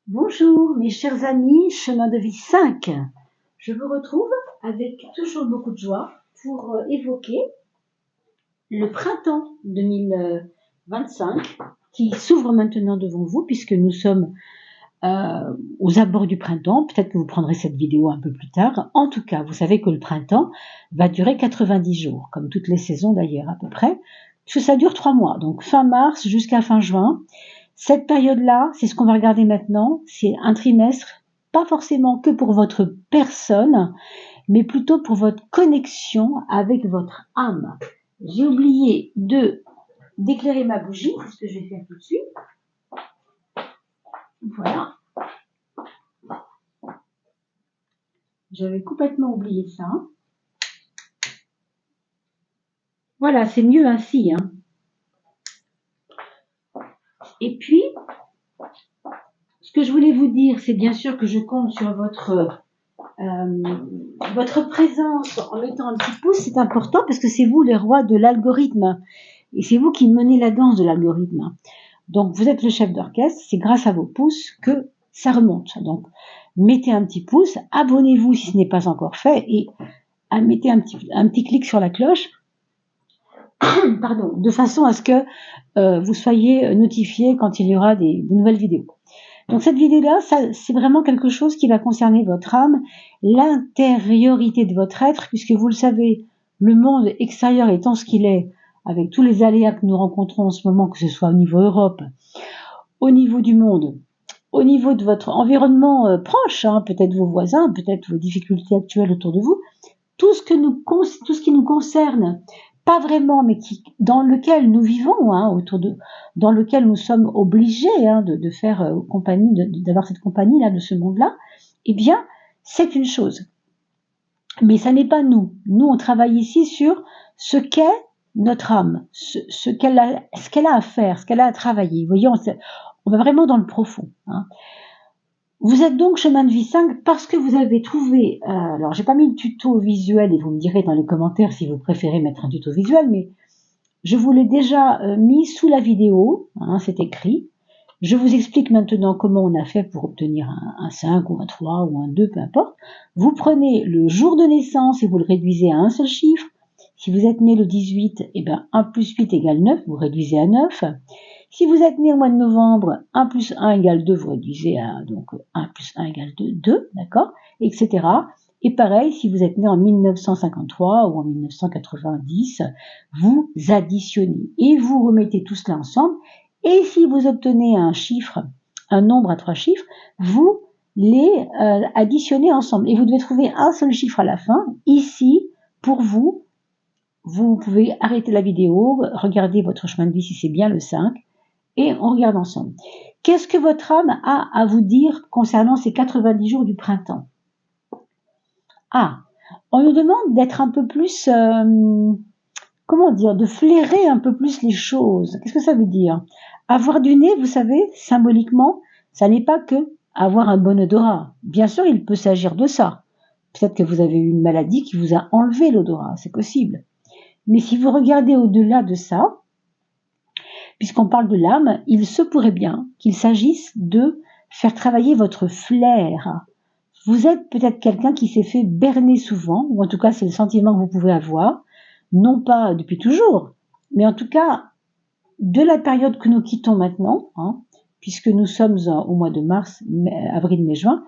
Bonjour mes chers amis, chemin de vie 5. Je vous retrouve avec toujours beaucoup de joie pour évoquer le printemps 2025 qui s'ouvre maintenant devant vous puisque nous sommes aux abords du printemps. Peut-être que vous prendrez cette vidéo un peu plus tard. En tout cas, vous savez que le printemps va durer 90 jours, comme toutes les saisons d'ailleurs à peu près, parce que ça dure 3 mois, donc fin mars jusqu'à fin juin. Cette période-là, c'est ce qu'on va regarder maintenant, c'est un trimestre, pas forcément que pour votre personne, mais plutôt pour votre connexion avec votre âme. J'ai oublié d'éclairer ma bougie, c'est ce que je vais faire tout de suite. Voilà. J'avais complètement oublié ça. Voilà, c'est mieux ainsi. Et puis, ce que je voulais vous dire, c'est bien sûr que je compte sur votre présence en mettant un petit pouce. C'est important parce que c'est vous les rois de l'algorithme. Et c'est vous qui menez la danse de l'algorithme. Donc, vous êtes le chef d'orchestre. C'est grâce à vos pouces que ça remonte. Donc, mettez un petit pouce. Abonnez-vous si ce n'est pas encore fait. Et mettez un petit clic sur la cloche. Pardon, de façon à ce que vous soyez notifié quand il y aura de nouvelles vidéos. Donc cette vidéo-là, c'est vraiment quelque chose qui va concerner votre âme, l'intériorité de votre être, puisque vous le savez, le monde extérieur étant ce qu'il est, avec tous les aléas que nous rencontrons en ce moment, que ce soit au niveau Europe, au niveau du monde, au niveau de votre environnement proche, peut-être vos voisins, peut-être vos difficultés actuelles autour de vous, tout ce qui nous concerne, pas vraiment, mais dans lequel nous vivons, dans lequel nous sommes obligés de faire compagnie, d'avoir cette compagnie-là, de ce monde-là, eh bien, c'est une chose. Mais ça n'est pas nous. Nous, on travaille ici sur ce qu'est notre âme, ce qu'elle a à faire, ce qu'elle a à travailler. Vous voyez, on va vraiment dans le profond. Vous êtes donc chemin de vie 5 parce que vous avez trouvé, alors j'ai pas mis le tuto visuel et vous me direz dans les commentaires si vous préférez mettre un tuto visuel, mais je vous l'ai déjà mis sous la vidéo, c'est écrit. Je vous explique maintenant comment on a fait pour obtenir un 5 ou un 3 ou un 2, peu importe. Vous prenez le jour de naissance et vous le réduisez à un seul chiffre. Si vous êtes né le 18, eh ben 1 plus 8 égale 9, vous réduisez à 9. Si vous êtes né au mois de novembre, 1 plus 1 égale 2, vous réduisez à donc 1 plus 1 égale 2, d'accord, etc. Et pareil, si vous êtes né en 1953 ou en 1990, vous additionnez et vous remettez tout cela ensemble. Et si vous obtenez un nombre à 3 chiffres, vous les additionnez ensemble. Et vous devez trouver un seul chiffre à la fin. Ici, pour vous, vous pouvez arrêter la vidéo, regarder votre chemin de vie si c'est bien le 5, et on regarde ensemble. Qu'est-ce que votre âme a à vous dire concernant ces 90 jours du printemps? On nous demande d'être un peu plus, de flairer un peu plus les choses. Qu'est-ce que ça veut dire? Avoir du nez, vous savez, symboliquement, ça n'est pas que avoir un bon odorat. Bien sûr, il peut s'agir de ça. Peut-être que vous avez eu une maladie qui vous a enlevé l'odorat, c'est possible. Mais si vous regardez au-delà de ça, puisqu'on parle de l'âme, il se pourrait bien qu'il s'agisse de faire travailler votre flair. Vous êtes peut-être quelqu'un qui s'est fait berner souvent, ou en tout cas c'est le sentiment que vous pouvez avoir, non pas depuis toujours, mais en tout cas de la période que nous quittons maintenant, puisque nous sommes au mois de mars, avril, mai, juin.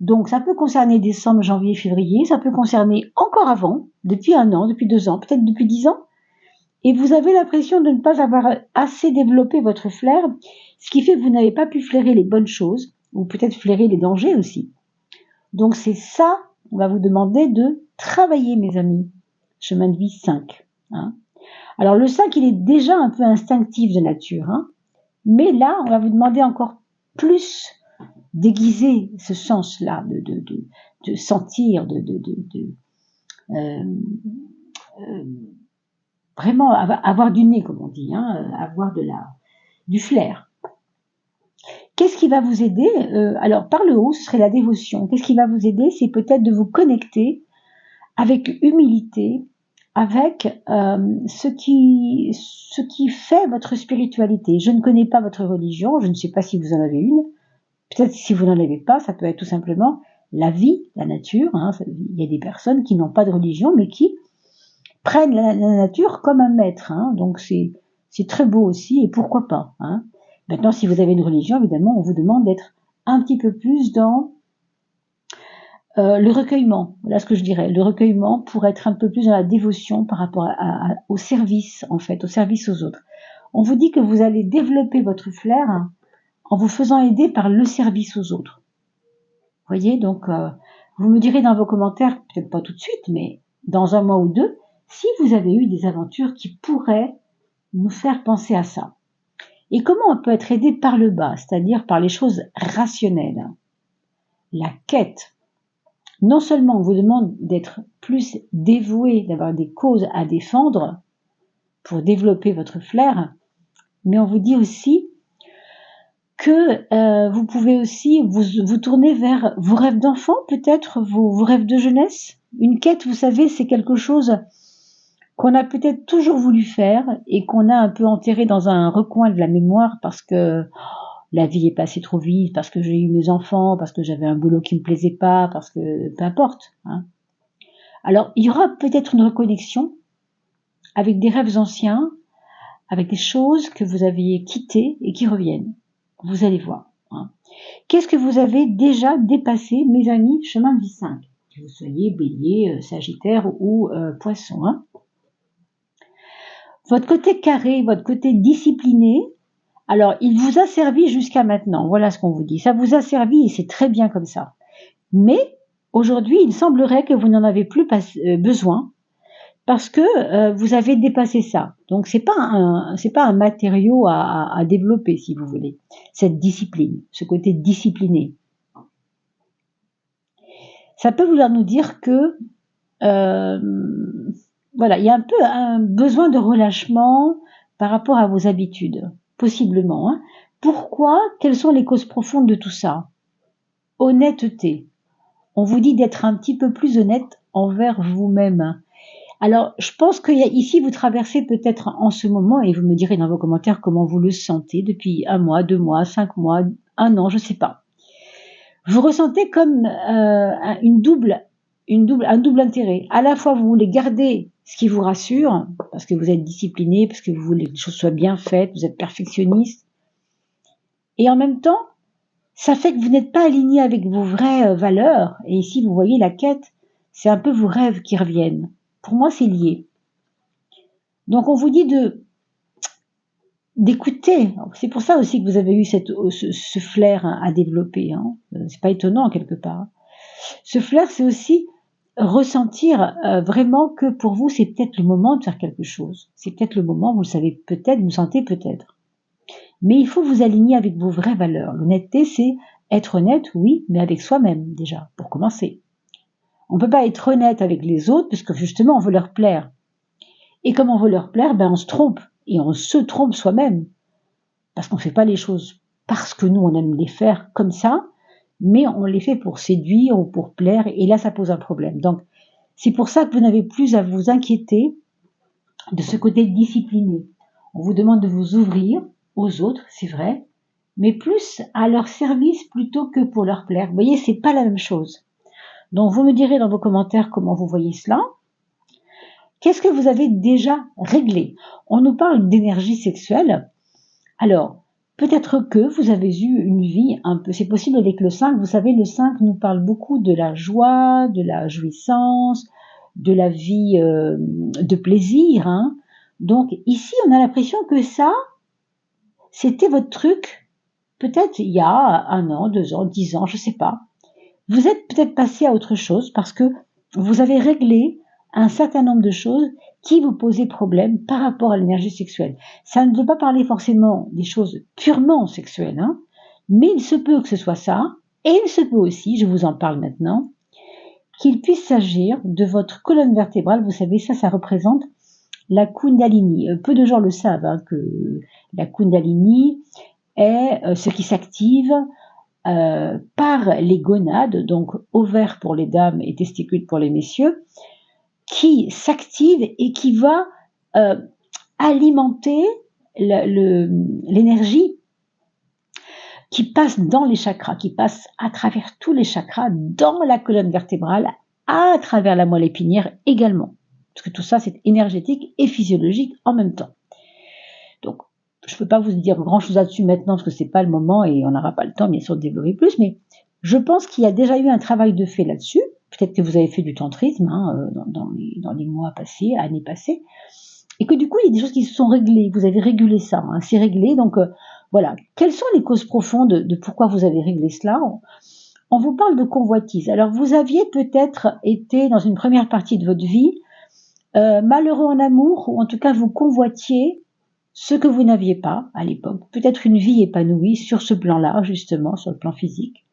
Donc ça peut concerner décembre, janvier, février, ça peut concerner encore avant, depuis 1 an, depuis 2 ans, peut-être depuis 10 ans, et vous avez l'impression de ne pas avoir assez développé votre flair, ce qui fait que vous n'avez pas pu flairer les bonnes choses, ou peut-être flairer les dangers aussi. Donc c'est ça, on va vous demander de travailler, mes amis. Chemin de vie 5. Alors le 5, il est déjà un peu instinctif de nature, mais là, on va vous demander encore plus d'aiguiser ce sens-là, de sentir, vraiment avoir du nez, comme on dit, avoir du flair. Qu'est-ce qui va vous aider? Alors, par le haut, ce serait la dévotion. Qu'est-ce qui va vous aider? C'est peut-être de vous connecter avec humilité, avec ce qui fait votre spiritualité. Je ne connais pas votre religion, je ne sais pas si vous en avez une. Peut-être si vous n'en avez pas, ça peut être tout simplement la vie, la nature. Il y a des personnes qui n'ont pas de religion, mais qui prennent la nature comme un maître. Donc c'est très beau aussi, et pourquoi pas. Maintenant, si vous avez une religion, évidemment, on vous demande d'être un petit peu plus dans le recueillement. Voilà ce que je dirais. Le recueillement pour être un peu plus dans la dévotion par rapport au service, en fait, au service aux autres. On vous dit que vous allez développer votre flair en vous faisant aider par le service aux autres. Vous voyez, donc vous me direz dans vos commentaires, peut-être pas tout de suite, mais dans un mois ou deux, si vous avez eu des aventures qui pourraient nous faire penser à ça. Et comment on peut être aidé par le bas, c'est-à-dire par les choses rationnelles. La quête. Non seulement on vous demande d'être plus dévoué, d'avoir des causes à défendre pour développer votre flair, mais on vous dit aussi que vous pouvez aussi vous tourner vers vos rêves d'enfant, peut-être vos rêves de jeunesse. Une quête, vous savez, c'est quelque chose qu'on a peut-être toujours voulu faire et qu'on a un peu enterré dans un recoin de la mémoire parce que la vie est passée trop vite, parce que j'ai eu mes enfants, parce que j'avais un boulot qui me plaisait pas, parce que peu importe. Alors, il y aura peut-être une reconnexion avec des rêves anciens, avec des choses que vous aviez quittées et qui reviennent. Vous allez voir. Qu'est-ce que vous avez déjà dépassé, mes amis, chemin de vie 5, que vous soyez bélier, sagittaire ou poisson. Votre côté carré, votre côté discipliné, alors il vous a servi jusqu'à maintenant, voilà ce qu'on vous dit. Ça vous a servi et c'est très bien comme ça. Mais aujourd'hui, il semblerait que vous n'en avez plus besoin parce que vous avez dépassé ça. Donc c'est pas un matériau à développer, si vous voulez, cette discipline, ce côté discipliné. Ça peut vouloir nous dire que voilà, il y a un peu un besoin de relâchement par rapport à vos habitudes, possiblement. Pourquoi? Quelles sont les causes profondes de tout ça? Honnêteté. On vous dit d'être un petit peu plus honnête envers vous-même. Alors, je pense que ici, vous traversez peut-être en ce moment, et vous me direz dans vos commentaires comment vous le sentez depuis 1 mois, 2 mois, 5 mois, 1 an, je sais pas. Vous ressentez comme un double intérêt. À la fois, vous voulez garder ce qui vous rassure, parce que vous êtes discipliné, parce que vous voulez que les choses soient bien faites, vous êtes perfectionniste. Et en même temps, ça fait que vous n'êtes pas aligné avec vos vraies valeurs. Et ici, vous voyez la quête, c'est un peu vos rêves qui reviennent. Pour moi, c'est lié. Donc, on vous dit d'écouter. C'est pour ça aussi que vous avez eu ce flair à développer. C'est pas étonnant quelque part. Ce flair, c'est aussi ressentir vraiment que pour vous, c'est peut-être le moment de faire quelque chose. C'est peut-être le moment, vous le savez peut-être, vous le sentez peut-être. Mais il faut vous aligner avec vos vraies valeurs. L'honnêteté, c'est être honnête, oui, mais avec soi-même déjà, pour commencer. On ne peut pas être honnête avec les autres, puisque justement, on veut leur plaire. Et comme on veut leur plaire, on se trompe. Et on se trompe soi-même. Parce qu'on ne fait pas les choses parce que nous, on aime les faire comme ça, mais on les fait pour séduire ou pour plaire, et là, ça pose un problème. Donc, c'est pour ça que vous n'avez plus à vous inquiéter de ce côté discipliné. On vous demande de vous ouvrir aux autres, c'est vrai, mais plus à leur service plutôt que pour leur plaire. Vous voyez, c'est pas la même chose. Donc, vous me direz dans vos commentaires comment vous voyez cela. Qu'est-ce que vous avez déjà réglé? On nous parle d'énergie sexuelle. Alors, peut-être que vous avez eu une vie un peu, c'est possible avec le 5, vous savez, le 5 nous parle beaucoup de la joie, de la jouissance, de la vie de plaisir. Donc ici, on a l'impression que ça, c'était votre truc, peut-être il y a 1 an, 2 ans, 10 ans, je sais pas. Vous êtes peut-être passé à autre chose parce que vous avez réglé un certain nombre de choses qui vous posaient problème par rapport à l'énergie sexuelle. Ça ne veut pas parler forcément des choses purement sexuelles, mais il se peut que ce soit ça, et il se peut aussi, je vous en parle maintenant, qu'il puisse s'agir de votre colonne vertébrale. Vous savez, ça représente la Kundalini. Peu de gens le savent, que la Kundalini est ce qui s'active par les gonades, donc ovaires pour les dames et testicules pour les messieurs, qui s'active et qui va alimenter l'énergie qui passe dans les chakras, qui passe à travers tous les chakras, dans la colonne vertébrale, à travers la moelle épinière également. Parce que tout ça, c'est énergétique et physiologique en même temps. Donc, je ne peux pas vous dire grand-chose là-dessus maintenant, parce que ce n'est pas le moment et on n'aura pas le temps, bien sûr, de développer plus, mais je pense qu'il y a déjà eu un travail de fait là-dessus. Peut-être que vous avez fait du tantrisme dans les mois passés, années passées, et que du coup, il y a des choses qui se sont réglées. Vous avez régulé ça, c'est réglé. Donc, voilà. Quelles sont les causes profondes de pourquoi vous avez réglé cela ? On vous parle de convoitise. Alors, vous aviez peut-être été, dans une première partie de votre vie, malheureux en amour, ou en tout cas, vous convoitiez ce que vous n'aviez pas à l'époque. Peut-être une vie épanouie sur ce plan-là, justement, sur le plan physique.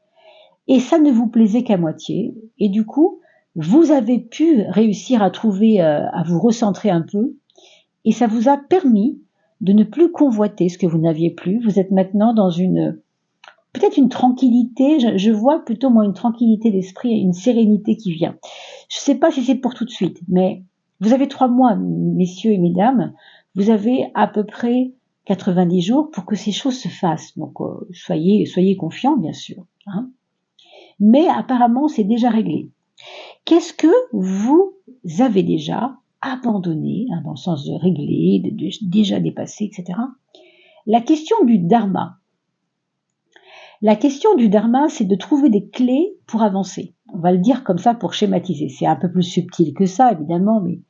Et ça ne vous plaisait qu'à moitié. Et du coup, vous avez pu réussir à trouver, à vous recentrer un peu. Et ça vous a permis de ne plus convoiter ce que vous n'aviez plus. Vous êtes maintenant dans peut-être une tranquillité. Je vois plutôt, moi, une tranquillité d'esprit et une sérénité qui vient. Je ne sais pas si c'est pour tout de suite, mais vous avez 3 mois, messieurs et mesdames. Vous avez à peu près 90 jours pour que ces choses se fassent. Donc, soyez confiants, bien sûr. Hein. Mais apparemment, c'est déjà réglé. Qu'est-ce que vous avez déjà abandonné, dans le sens de régler, de déjà dépassé, etc. La question du dharma. La question du dharma, c'est de trouver des clés pour avancer. On va le dire comme ça pour schématiser. C'est un peu plus subtil que ça, évidemment, mais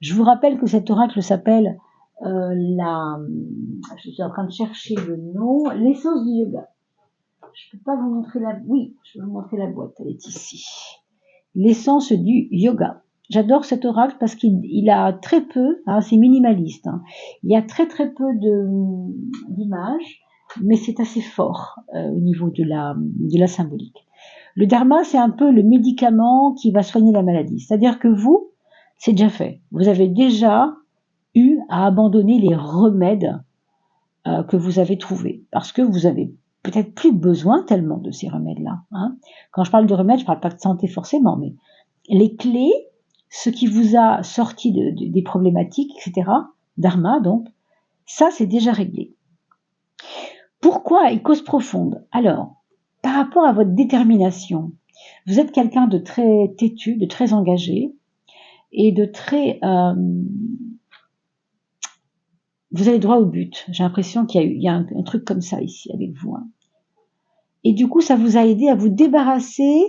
je vous rappelle que cet oracle s'appelle je suis en train de chercher le nom, l'essence du yoga. Je peux pas vous montrer oui, je vais vous montrer la boîte, elle est ici. L'essence du yoga. J'adore cet oracle parce qu'il a très peu, c'est minimaliste, il y a très peu d'images, mais c'est assez fort au niveau de la symbolique. Le dharma, c'est un peu le médicament qui va soigner la maladie. C'est-à-dire que vous, c'est déjà fait. Vous avez déjà eu à abandonner les remèdes que vous avez trouvés, parce que vous avez peut-être plus besoin tellement de ces remèdes-là. Quand je parle de remèdes, je ne parle pas de santé forcément, mais les clés, ce qui vous a sorti des problématiques, etc., dharma, donc, ça, c'est déjà réglé. Pourquoi et cause profonde ? Alors, par rapport à votre détermination, vous êtes quelqu'un de très têtu, de très engagé, et de très... vous allez droit au but. J'ai l'impression qu'il y a un truc comme ça ici avec vous. Et du coup, ça vous a aidé à vous débarrasser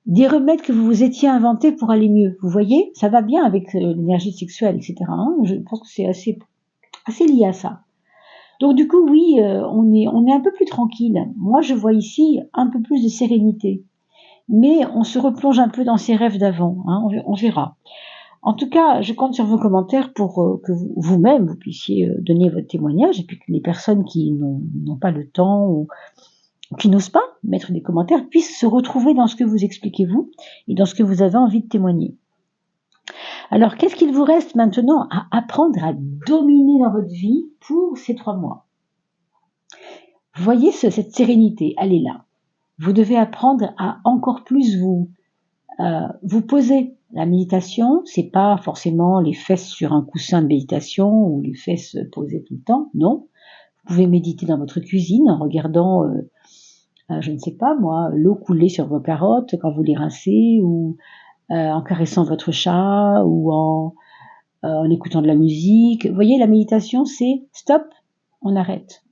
des remèdes que vous vous étiez inventés pour aller mieux. Vous voyez, ça va bien avec l'énergie sexuelle, etc. Je pense que c'est assez lié à ça. Donc du coup, oui, on est un peu plus tranquille. Moi, je vois ici un peu plus de sérénité. Mais on se replonge un peu dans ses rêves d'avant. On verra. En tout cas, je compte sur vos commentaires pour que vous-même, vous puissiez donner votre témoignage, et puis que les personnes qui n'ont pas le temps ou qui n'osent pas mettre des commentaires puissent se retrouver dans ce que vous expliquez vous et dans ce que vous avez envie de témoigner. Alors, qu'est-ce qu'il vous reste maintenant à apprendre à dominer dans votre vie pour ces 3 mois ? Voyez cette sérénité, elle est là. Vous devez apprendre à encore plus vous poser. La méditation, c'est pas forcément les fesses sur un coussin de méditation ou les fesses posées tout le temps, non. Vous pouvez méditer dans votre cuisine en regardant, je ne sais pas moi, l'eau couler sur vos carottes quand vous les rincez, ou en caressant votre chat, ou en écoutant de la musique. Vous voyez, la méditation, c'est stop, on arrête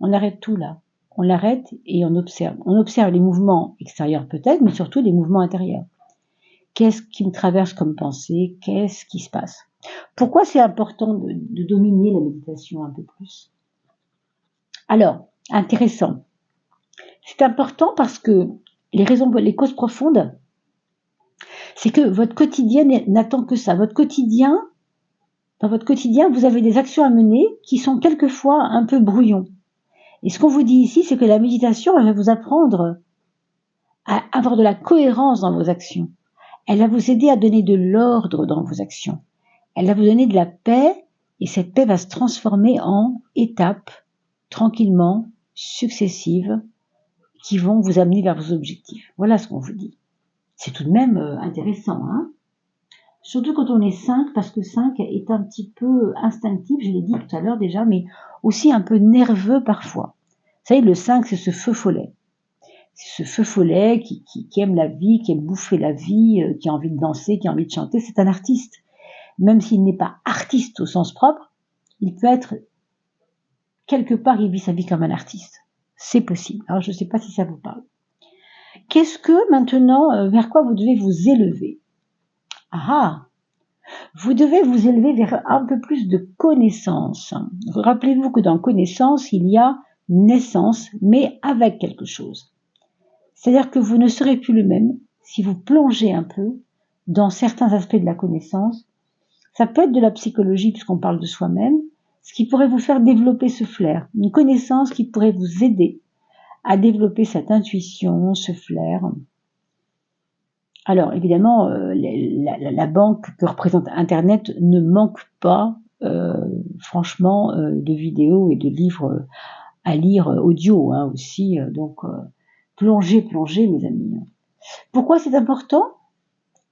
tout là. On l'arrête et on observe. On observe les mouvements extérieurs peut-être, mais surtout les mouvements intérieurs. Qu'est-ce qui me traverse comme pensée ? Qu'est-ce qui se passe ? Pourquoi c'est important de dominer la méditation un peu plus ? Alors, intéressant. C'est important parce que les causes profondes, c'est que votre quotidien n'attend que ça. Dans votre quotidien, vous avez des actions à mener qui sont quelquefois un peu brouillons. Et ce qu'on vous dit ici, c'est que la méditation, elle va vous apprendre à avoir de la cohérence dans vos actions. Elle va vous aider à donner de l'ordre dans vos actions. Elle va vous donner de la paix, et cette paix va se transformer en étapes, tranquillement, successives, qui vont vous amener vers vos objectifs. Voilà ce qu'on vous dit. C'est tout de même intéressant, Surtout quand on est 5, parce que 5 est un petit peu instinctif, je l'ai dit tout à l'heure déjà, mais aussi un peu nerveux parfois. Vous savez, le 5, c'est ce feu follet. ce feu follet qui aime la vie, qui aime bouffer la vie, qui a envie de danser, qui a envie de chanter, c'est un artiste. Même s'il n'est pas artiste au sens propre, il peut être, quelque part, il vit sa vie comme un artiste. C'est possible. Alors, je ne sais pas si ça vous parle. Qu'est-ce que, maintenant, vers quoi vous devez vous élever? Ah, vous devez vous élever vers un peu plus de connaissance. Rappelez-vous que dans connaissance, il y a naissance, mais avec quelque chose. C'est-à-dire que vous ne serez plus le même si vous plongez un peu dans certains aspects de la connaissance. Ça peut être de la psychologie puisqu'on parle de soi-même, ce qui pourrait vous faire développer ce flair, une connaissance qui pourrait vous aider à développer cette intuition, ce flair. Alors évidemment, la banque que représente Internet ne manque pas, franchement, de vidéos et de livres à lire audio aussi. Donc plongez, mes amis. Pourquoi c'est important?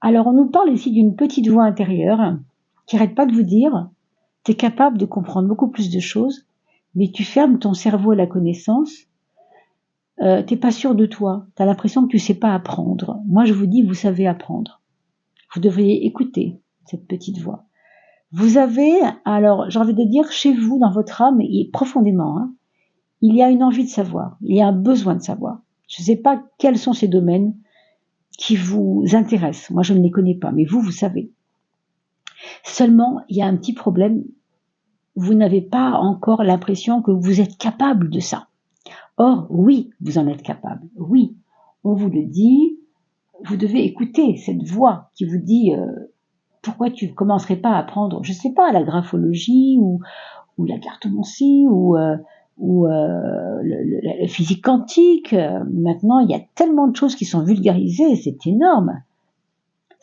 Alors on nous parle ici d'une petite voix intérieure qui n'arrête pas de vous dire « tu es capable de comprendre beaucoup plus de choses, mais tu fermes ton cerveau à la connaissance, t'es pas sûr de toi, tu as l'impression que tu sais pas apprendre. » Moi je vous dis, vous savez apprendre. Vous devriez écouter cette petite voix. Vous avez, alors j'ai envie de dire, chez vous, dans votre âme, et profondément, il y a une envie de savoir, il y a un besoin de savoir. Je ne sais pas quels sont ces domaines qui vous intéressent. Moi je ne les connais pas, mais vous savez. Seulement, il y a un petit problème, vous n'avez pas encore l'impression que vous êtes capable de ça. Or, oui, vous en êtes capable. Oui, on vous le dit, vous devez écouter cette voix qui vous dit pourquoi tu ne commencerais pas à apprendre, je ne sais pas, la graphologie ou la cartomancie ou la physique quantique. Maintenant, il y a tellement de choses qui sont vulgarisées, c'est énorme.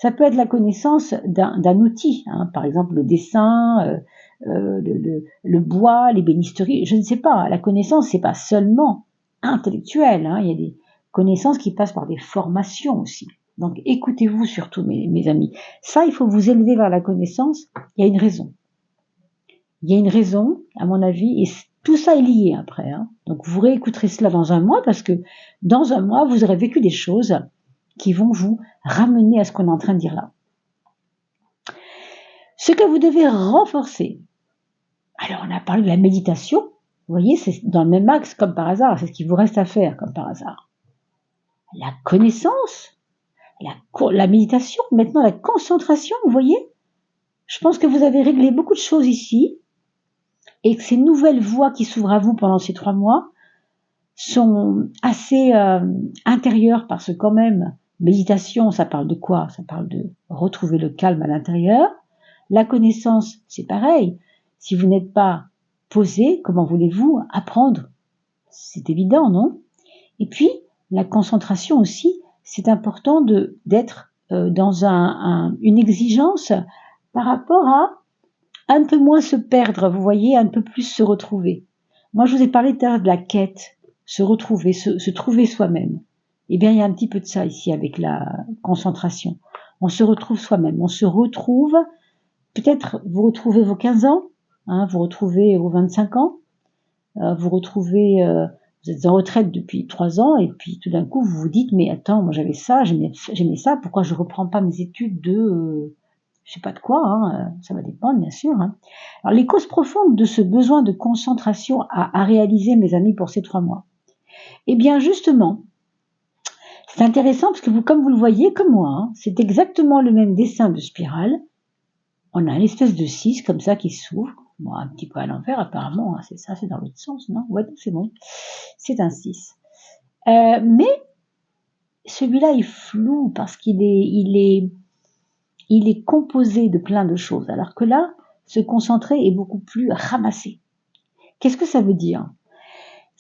Ça peut être la connaissance d'un outil, par exemple le dessin, le bois, l'ébénisterie, je ne sais pas. La connaissance, c'est pas seulement intellectuel, il y a des connaissances qui passent par des formations aussi. Donc écoutez-vous surtout, mes amis. Ça, il faut vous élever vers la connaissance, il y a une raison. Il y a une raison, à mon avis, et tout ça est lié après. Donc vous réécouterez cela dans un mois, parce que dans un mois, vous aurez vécu des choses qui vont vous ramener à ce qu'on est en train de dire là. Ce que vous devez renforcer. Alors, on a parlé de la méditation. Vous voyez, c'est dans le même axe, comme par hasard. C'est ce qu'il vous reste à faire, comme par hasard. La connaissance, la méditation, maintenant la concentration, vous voyez. Je pense que vous avez réglé beaucoup de choses ici et que ces nouvelles voies qui s'ouvrent à vous pendant ces 3 mois sont assez intérieures, parce que quand même, méditation, ça parle de quoi? Ça parle de retrouver le calme à l'intérieur. La connaissance, c'est pareil. Si vous n'êtes pas posé, comment voulez-vous apprendre? C'est évident, non? Et puis, la concentration aussi, c'est important d'être dans une exigence par rapport à un peu moins se perdre, vous voyez, un peu plus se retrouver. Moi, je vous ai parlé tout à l'heure de la quête, se retrouver, se trouver soi-même. Eh bien, il y a un petit peu de ça ici avec la concentration. On se retrouve soi-même, on se retrouve, peut-être vous retrouvez vos 15 ans, vous retrouvez vos 25 ans, vous retrouvez, vous êtes en retraite depuis 3 ans, et puis tout d'un coup vous vous dites, mais attends, moi j'avais ça, j'aimais ça, pourquoi je reprends pas mes études de je sais pas de quoi, ça va dépendre bien sûr. Alors les causes profondes de ce besoin de concentration à réaliser, mes amis, pour ces 3 mois. Eh bien justement, c'est intéressant parce que vous, comme vous le voyez, comme moi, c'est exactement le même dessin de spirale. On a une espèce de 6 comme ça qui s'ouvre, bon, un petit peu à l'envers apparemment, c'est ça, c'est dans l'autre sens, non? Ouais, c'est bon, c'est un 6. Mais celui-là est flou parce qu'il est composé de plein de choses, alors que là, se concentrer est beaucoup plus ramassé. Qu'est-ce que ça veut dire?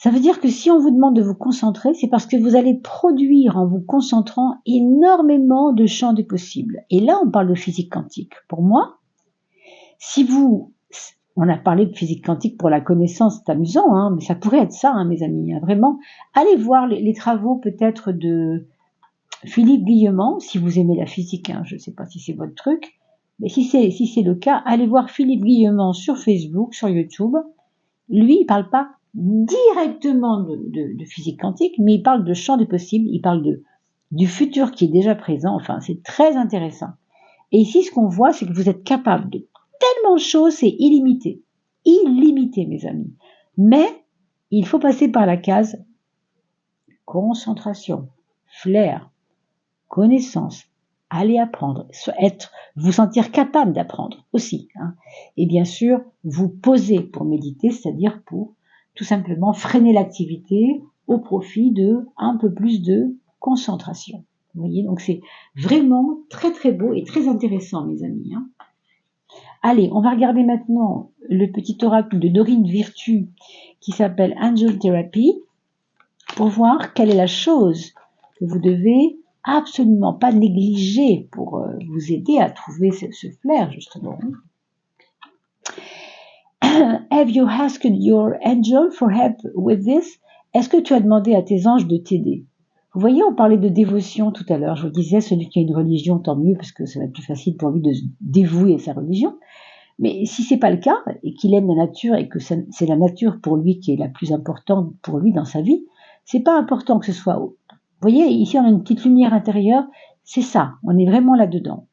Ça veut dire que si on vous demande de vous concentrer, c'est parce que vous allez produire en vous concentrant énormément de champs des possibles. Et là, on parle de physique quantique. Pour moi, on a parlé de physique quantique pour la connaissance, c'est amusant, mais ça pourrait être ça, mes amis, vraiment. Allez voir les travaux peut-être de Philippe Guillemont, si vous aimez la physique, je ne sais pas si c'est votre truc, mais si c'est le cas, allez voir Philippe Guillemont sur Facebook, sur YouTube. Lui, il parle pas directement de physique quantique, mais il parle de champ des possibles, il parle du futur qui est déjà présent, enfin c'est très intéressant. Et ici ce qu'on voit, c'est que vous êtes capable de tellement de choses, c'est illimité. Illimité mes amis. Mais il faut passer par la case concentration, flair, connaissance, aller apprendre, vous sentir capable d'apprendre aussi. Hein. Et bien sûr, vous poser pour méditer, c'est-à-dire pour tout simplement freiner l'activité au profit de un peu plus de concentration. Vous voyez, donc c'est vraiment très très beau et très intéressant, mes amis. Hein. Allez, on va regarder maintenant le petit oracle de Dorine Virtue qui s'appelle Angel Therapy pour voir quelle est la chose que vous devez absolument pas négliger pour vous aider à trouver ce flair, justement. Have you asked your angel for help with this? Est-ce que tu as demandé à tes anges de t'aider? Vous voyez, on parlait de dévotion tout à l'heure. Je vous disais, celui qui a une religion, tant mieux, parce que ça va être plus facile pour lui de se dévouer à sa religion. Mais si c'est pas le cas, et qu'il aime la nature, et que c'est la nature pour lui qui est la plus importante pour lui dans sa vie, c'est pas important que ce soit. Vous voyez, ici on a une petite lumière intérieure, c'est ça, on est vraiment là-dedans.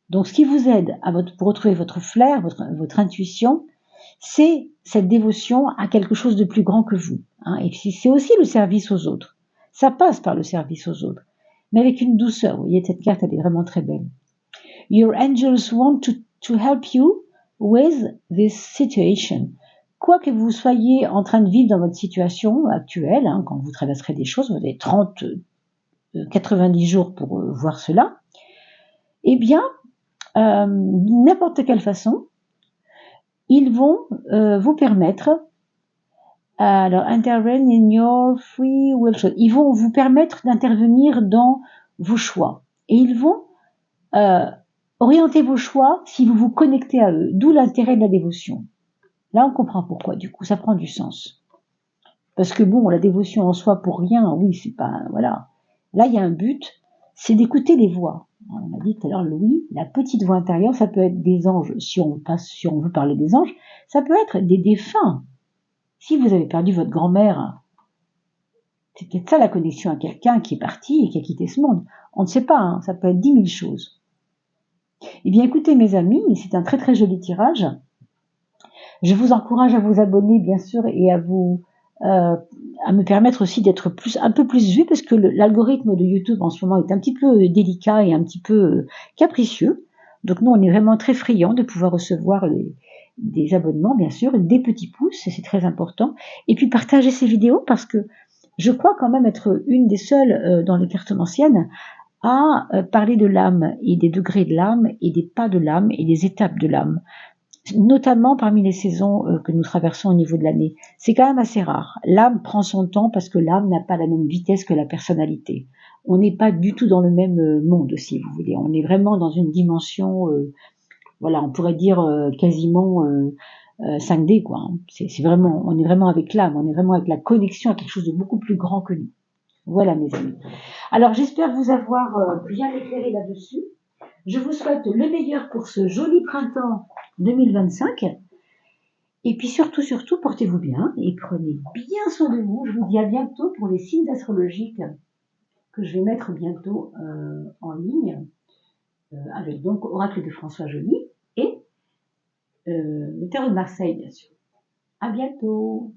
Donc ce qui vous aide pour retrouver votre flair, votre intuition, c'est cette dévotion à quelque chose de plus grand que vous. Hein, et c'est aussi le service aux autres. Ça passe par le service aux autres, mais avec une douceur. Vous voyez, cette carte, elle est vraiment très belle. Your angels want to help you with this situation. Quoi que vous soyez en train de vivre dans votre situation actuelle, hein, quand vous traverserez des choses, vous avez 30, 90 jours pour voir cela, eh bien, n'importe quelle façon, ils vont vous permettre, alors, intervene in your free will choice. Ils vont vous permettre d'intervenir dans vos choix. Et ils vont orienter vos choix si vous vous connectez à eux. D'où l'intérêt de la dévotion. Là, on comprend pourquoi, du coup, ça prend du sens. Parce que bon, la dévotion en soi pour rien, oui, c'est pas, voilà. Là, il y a un but, c'est d'écouter les voix. On a dit tout à l'heure, Louis, la petite voix intérieure, ça peut être des anges, si on veut parler des anges, ça peut être des défunts. Si vous avez perdu votre grand-mère, c'est peut-être ça la connexion à quelqu'un qui est parti et qui a quitté ce monde. On ne sait pas, hein, ça peut être 10 000 choses. Eh bien, écoutez, mes amis, c'est un très très joli tirage. Je vous encourage à vous abonner, bien sûr, et à me permettre aussi d'être un peu plus vu, parce que l'algorithme de YouTube en ce moment est un petit peu délicat et un petit peu capricieux. Donc nous, on est vraiment très friands de pouvoir recevoir des abonnements, bien sûr, des petits pouces, c'est très important. Et puis partager ces vidéos, parce que je crois quand même être une des seules dans les cartomanciennes à parler de l'âme et des degrés de l'âme et des pas de l'âme et des étapes de l'âme, notamment parmi les saisons que nous traversons au niveau de l'année. C'est quand même assez rare. L'âme prend son temps parce que l'âme n'a pas la même vitesse que la personnalité. On n'est pas du tout dans le même monde, si vous voulez. On est vraiment dans une dimension, voilà, on pourrait dire quasiment 5D, quoi. C'est vraiment, on est vraiment avec l'âme, on est vraiment avec la connexion à quelque chose de beaucoup plus grand que nous. Voilà, mes amis. Alors, j'espère vous avoir bien éclairé là-dessus. Je vous souhaite le meilleur pour ce joli printemps 2025. Et puis surtout, portez-vous bien et prenez bien soin de vous. Je vous dis à bientôt pour les signes astrologiques que je vais mettre bientôt en ligne avec donc Oracle de François Joly et le Tarot de Marseille, bien sûr. À bientôt.